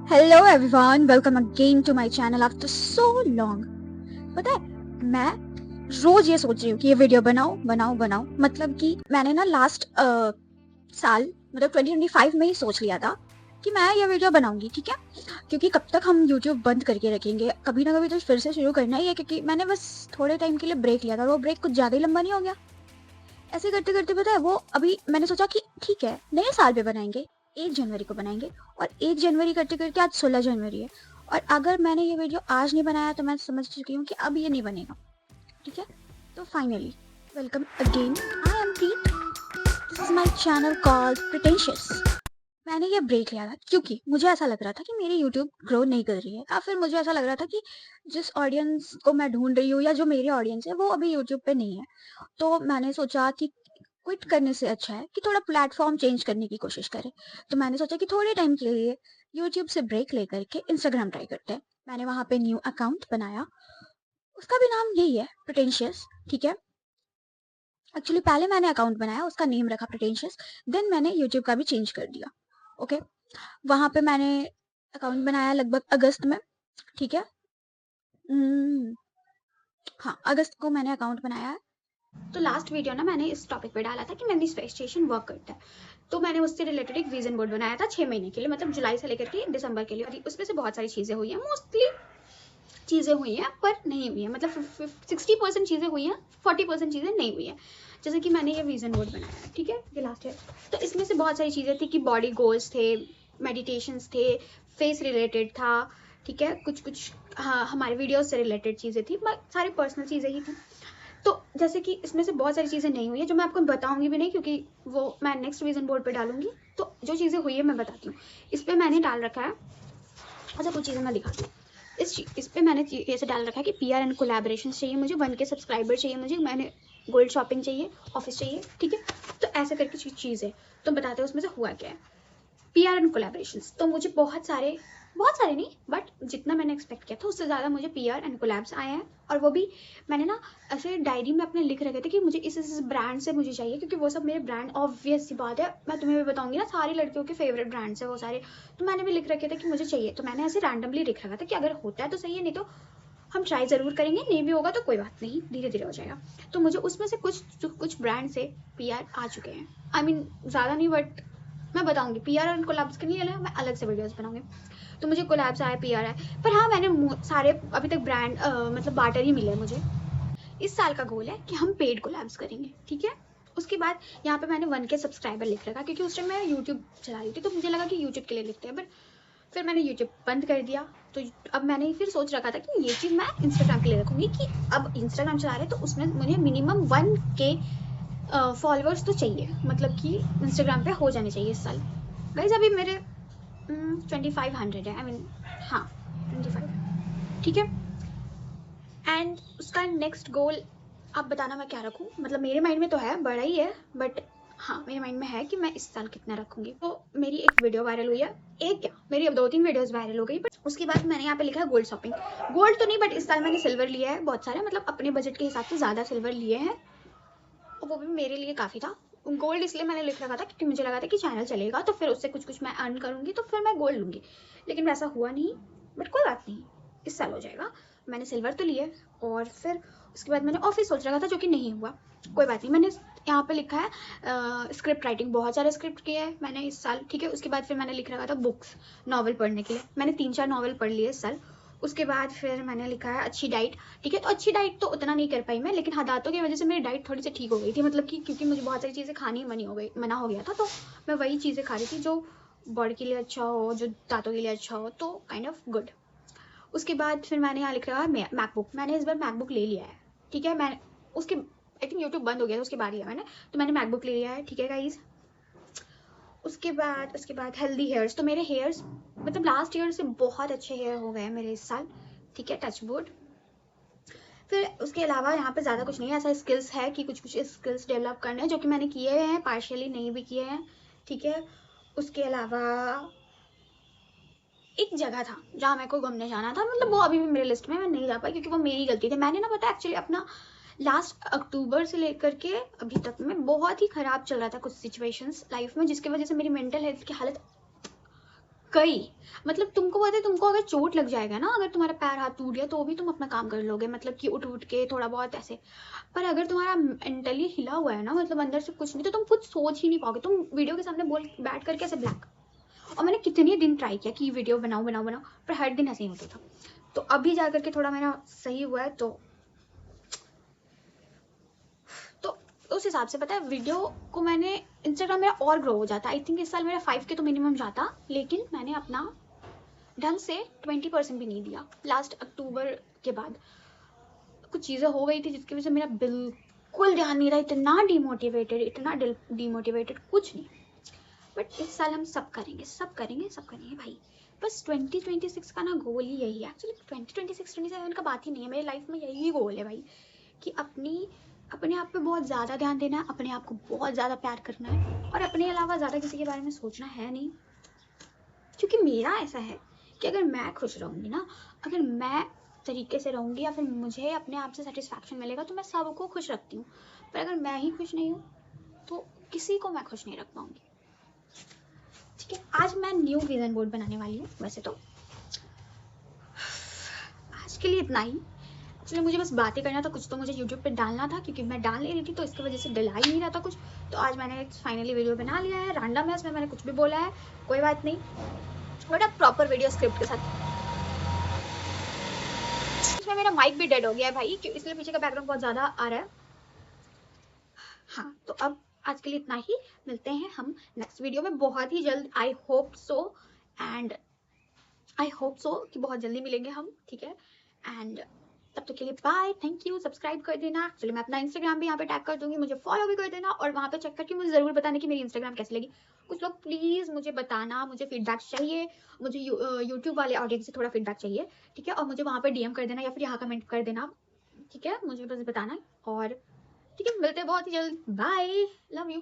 Hello everyone, welcome again to my channel after so long. पता है, मैं रोज ये सोच रही हूँ कि ये वीडियो बनाऊं। मतलब कि मैंने ना लास्ट साल मतलब 2025 में ही सोच लिया था कि मैं ये वीडियो बनाऊंगी, ठीक है। क्योंकि कब तक हम यूट्यूब बंद करके रखेंगे, कभी ना कभी तो फिर से शुरू करना ही है। क्योंकि मैंने बस थोड़े टाइम के लिए ब्रेक लिया था और वो ब्रेक कुछ ज़्यादा ही लंबा नहीं हो गया। ऐसे करते करते पता है, वो अभी मैंने सोचा कि ठीक है, नए साल पे बनाएंगे, 1 जनवरी को बनाएंगे। और 1 जनवरी करते करते आज 16 जनवरी है। और अगर मैंने ये वीडियो आज नहीं बनाया तो मैं समझ चुकी हूँ कि अब ये नहीं बनेगा, ठीक है। तो finally welcome again, I am Preet, this is my channel called pretentious. मैंने ये ब्रेक लिया था क्योंकि मुझे ऐसा लग रहा था कि मेरी यूट्यूब ग्रो नहीं कर रही है, या फिर मुझे ऐसा लग रहा था कि जिस ऑडियंस को मैं ढूंढ रही हूँ या जो मेरी ऑडियंस है वो अभी यूट्यूब पे नहीं है। तो मैंने सोचा कि क्विट करने से अच्छा है कि थोड़ा प्लेटफॉर्म चेंज करने की कोशिश करें। तो मैंने सोचा कि थोड़े टाइम के लिए यूट्यूब से ब्रेक लेकर के इंस्टाग्राम ट्राई करते हैं। मैंने वहाँ पे न्यू अकाउंट बनाया, उसका भी नाम यही है, प्रिटेंशियस, ठीक है। एक्चुअली पहले मैंने अकाउंट बनाया, उसका नेम रखा प्रिटेंशियस, देन मैंने यूट्यूब का भी चेंज कर दिया। ओके, वहाँ पे मैंने अकाउंट बनाया लगभग अगस्त में, ठीक है। हम्म, हाँ, अगस्त को मैंने अकाउंट बनाया है। तो लास्ट वीडियो ना मैंने इस टॉपिक पे डाला था कि मैनिफेस्टेशन वर्क करता है। तो मैंने उससे रिलेटेड एक विजन बोर्ड बनाया था 6 महीने के लिए, मतलब जुलाई से लेकर के दिसंबर के लिए। और उसमें से बहुत सारी चीज़ें हुई हैं, मोस्टली चीज़ें हुई हैं पर नहीं हुई हैं, मतलब 60% चीज़ें हुई हैं, 40% चीज़ें नहीं हुई हैं। जैसे कि मैंने ये विजन बोर्ड बनाया है, ठीक है, ये लास्ट ईयर। तो इसमें से बहुत सारी चीज़ें थी कि बॉडी गोल्स थे, मेडिटेशंस थे, फेस रिलेटेड था, ठीक है, कुछ कुछ हाँ हमारे वीडियोज से रिलेटेड चीज़ें थी, सारी पर्सनल चीज़ें ही थी। तो जैसे कि इसमें से बहुत सारी चीज़ें नहीं हुई है, जो मैं आपको बताऊंगी भी नहीं, क्योंकि वो मैं नेक्स्ट विजन बोर्ड पे डालूंगी। तो जो चीज़ें हुई है मैं बताती हूँ। इस पर मैंने डाल रखा है, अच्छा कुछ चीज़ें मैं दिखाती हूँ। इस पे मैंने ऐसे डाल रखा है कि PR एंड कोलैबोरेशन चाहिए मुझे, 1K सब्सक्राइबर चाहिए मुझे, मैंने गोल्ड शॉपिंग चाहिए, ऑफिस चाहिए, ठीक है। तो ऐसे करके चीज़ है। तो बताते हैं उसमें से हुआ क्या है। PR एंड कोलैबोरेशंस तो मुझे बहुत सारे नहीं, बट जितना मैंने एक्सपेक्ट किया था उससे ज़्यादा मुझे PR एंड कोलैब्स आए हैं। और वो भी मैंने ना ऐसे डायरी में अपने लिख रखे थे कि मुझे इस ब्रांड से मुझे चाहिए, क्योंकि वो सब मेरे ब्रांड, ऑब्वियस सी बात है, मैं तुम्हें भी बताऊंगी ना, सारी लड़कियों के फेवरेट ब्रांड्स है वो सारे। तो मैंने भी लिख रखे थे कि मुझे चाहिए, तो मैंने ऐसे रैंडमली लिख रखा था कि अगर होता है तो सही है, नहीं तो हम ट्राई ज़रूर करेंगे, नहीं भी होगा तो कोई बात नहीं, धीरे धीरे हो जाएगा। तो मुझे उसमें से कुछ ब्रांड से PR आ चुके हैं। आई मीन ज़्यादा नहीं, बट मैं बताऊंगी PR और कोलैब्स के लिए मैं अलग से वीडियोस बनाऊंगी। तो मुझे कोलैब्स आए, PR आए, पर हाँ मैंने सारे अभी तक ब्रांड मतलब बार्टर ही मिले मुझे। इस साल का गोल है कि हम पेड कोलैब्स करेंगे, ठीक है। उसके बाद यहाँ पे मैंने 1K सब्सक्राइबर लिख रखा, क्योंकि उस टाइम मैं यूट्यूब चला रही थी, तो मुझे लगा कि यूट्यूब के लिए लिखते हैं, बट फिर मैंने यूट्यूब बंद कर दिया। तो अब मैंने फिर सोच रखा था कि ये चीज़ मैं इंस्टाग्राम के लिए रखूंगी, कि अब इंस्टाग्राम चला रहे तो उसमें मुझे मिनिमम 1K फॉलोअर्स तो चाहिए, मतलब कि इंस्टाग्राम पे हो जाने चाहिए इस साल। गाइस अभी मेरे 2500 है, आई मीन हाँ 25, ठीक है। एंड उसका नेक्स्ट गोल आप बताना मैं क्या रखूँ, मतलब मेरे माइंड में तो है, बड़ा ही है, बट हाँ मेरे माइंड में है कि मैं इस साल कितना रखूंगी। तो मेरी एक वीडियो वायरल हुई है, एक क्या मेरी अब 2-3 वीडियोस वायरल हो गई, बट उसके बाद मैंने यहाँ पे लिखा है गोल्ड शॉपिंग। गोल्ड तो नहीं, बट इस साल मैंने सिल्वर लिया है बहुत सारे, मतलब अपने बजट के हिसाब से ज़्यादा सिल्वर लिए हैं, और वो भी मेरे लिए काफ़ी था। गोल्ड इसलिए मैंने लिख रखा था क्योंकि मुझे लगा था कि चैनल चलेगा तो फिर उससे कुछ कुछ मैं अर्न करूँगी, तो फिर मैं गोल्ड लूँगी। लेकिन वैसा हुआ नहीं, बट कोई बात नहीं, इस साल हो जाएगा। मैंने सिल्वर तो लिए, और फिर उसके बाद मैंने ऑफिस सोच रखा था, जो कि नहीं हुआ, कोई बात नहीं। मैंने यहाँ पे लिखा है स्क्रिप्ट राइटिंग, बहुत सारे स्क्रिप्ट किए हैं मैंने इस साल, ठीक है। उसके बाद फिर मैंने लिख रखा था बुक्स, नॉवल पढ़ने के लिए, मैंने 3-4 नॉवल पढ़ लिए इस साल। उसके बाद फिर मैंने लिखा है अच्छी डाइट, ठीक है। तो अच्छी डाइट तो उतना नहीं कर पाई मैं, लेकिन हाँ दांतों की वजह से मेरी डाइट थोड़ी सी ठीक हो गई थी, मतलब कि क्योंकि मुझे बहुत सारी चीज़ें खानी मना हो गया था, तो मैं वही चीज़ें खा रही थी जो बॉडी के लिए अच्छा हो, जो दांतों के लिए अच्छा हो, तो काइंड ऑफ गुड। उसके बाद फिर मैंने यहाँ लिख रहा है मैकबुक, मैंने इस बार मैकबुक ले लिया है, ठीक है। मैं उसके आई थिंक यूट्यूब बंद हो गया था, उसके बाद लिया मैंने, तो मैंने मैकबुक ले लिया है, ठीक है गाइज। उसके बाद हेल्दी हेयर्स, तो मेरे हेयर्स मतलब लास्ट ईयर से बहुत अच्छे हेयर हो गए हैं मेरे इस साल, ठीक है, टच वुड। फिर उसके अलावा यहाँ पे ज़्यादा कुछ नहीं है, ऐसा स्किल्स है कि कुछ कुछ स्किल्स डेवलप करने हैं, जो कि मैंने किए हैं, पार्शियली नहीं भी किए हैं, ठीक है। उसके अलावा एक जगह था जहाँ मेरे को घूमने जाना था, मतलब वो अभी भी मेरे लिस्ट में, मैं नहीं जा पाई क्योंकि वो मेरी गलती थी। मैंने ना पता एक्चुअली अपना लास्ट अक्टूबर से लेकर के अभी तक में बहुत ही ख़राब चल रहा था कुछ सिचुएशंस लाइफ में, जिसकी वजह से मेरी मेंटल हेल्थ की हालत कई, मतलब तुमको पता है, तुमको अगर चोट लग जाएगा ना, अगर तुम्हारा पैर हाथ टूट गया तो भी तुम अपना काम कर लोगे, मतलब कि उठ उठ के थोड़ा बहुत ऐसे। पर अगर तुम्हारा मेंटली हिला हुआ है ना, मतलब अंदर से कुछ नहीं, तो तुम कुछ सोच ही नहीं पाओगे, तुम वीडियो के सामने बोल बैठ करके ऐसे ब्लैंक। और मैंने कितने दिन ट्राई किया कि वीडियो बनाऊं बनाऊं बनाऊं, पर हर दिन ऐसे ही होता था। तो अभी जा करके थोड़ा मेरा सही हुआ है, तो उस हिसाब से पता है वीडियो को मैंने, इंस्टाग्राम मेरा और ग्रो हो जाता। आई थिंक इस साल मेरा 5K तो मिनिमम जाता, लेकिन मैंने अपना ढंग से 20% भी नहीं दिया। लास्ट अक्टूबर के बाद कुछ चीज़ें हो गई थी जिसकी वजह से मेरा बिल्कुल ध्यान नहीं रहा, इतना डिमोटिवेटेड, इतना डिमोटिवेटेड, कुछ नहीं। बट इस साल हम सब करेंगे, सब करेंगे, सब करेंगे भाई। बस 2026 का ना गोल ही यही है। एक्चुअली 2026 27 का बात ही नहीं है, मेरी लाइफ में यही गोल है भाई, कि अपने आप पे बहुत ज़्यादा ध्यान देना है, अपने आप को बहुत ज़्यादा प्यार करना है, और अपने अलावा ज़्यादा किसी के बारे में सोचना है नहीं। क्योंकि मेरा ऐसा है कि अगर मैं खुश रहूँगी ना, अगर मैं तरीके से रहूँगी, या फिर मुझे अपने आप से सेटिस्फैक्शन मिलेगा, तो मैं सबको खुश रखती हूँ। पर अगर मैं ही खुश नहीं हूँ तो किसी को मैं खुश नहीं रख पाऊँगी। ठीक है, आज मैं न्यू विजन बोर्ड बनाने वाली हूँ। वैसे तो आज के लिए इतना ही। एक्चुअली मुझे बस बातें करना था, कुछ तो मुझे यूट्यूब पे डालना था, क्योंकि मैं डाल नहीं रही थी तो इसकी वजह से डला ही नहीं रहा था कुछ। तो आज मैंने फाइनली वीडियो बना लिया है। रैंडम है, इसमें मैंने कुछ भी बोला है, कोई बात नहीं, बट अब प्रॉपर वीडियो स्क्रिप्ट के साथ। इसमें मेरा माइक भी डेड हो गया है भाई, इसलिए पीछे का बैकग्राउंड बहुत ज़्यादा आ रहा है। हाँ, तो अब आज के लिए इतना ही। मिलते हैं हम नेक्स्ट वीडियो में बहुत ही जल्द, I hope so, and I hope so कि बहुत जल्दी मिलेंगे हम, ठीक है। एंड तब तक के लिए बाय, थैंक यू। सब्सक्राइब कर देना। एक्चुअली मैं अपना इंस्टाग्राम भी यहाँ पे टैग कर दूंगी, मुझे फॉलो भी कर देना, और वहाँ पे चेक करके मुझे ज़रूर बताना कि मेरी इंस्टाग्राम कैसी लगी। कुछ लोग प्लीज़ मुझे बताना, मुझे फीडबैक चाहिए, मुझे यूट्यूब वाले ऑडियंस से थोड़ा फीडबैक चाहिए, ठीक है। और मुझे वहाँ पर DM कर देना, या फिर यहाँ कमेंट कर देना, ठीक है, मुझे बस बताना। और ठीक है, मिलते हैं बहुत ही जल्द, बाय, लव यू।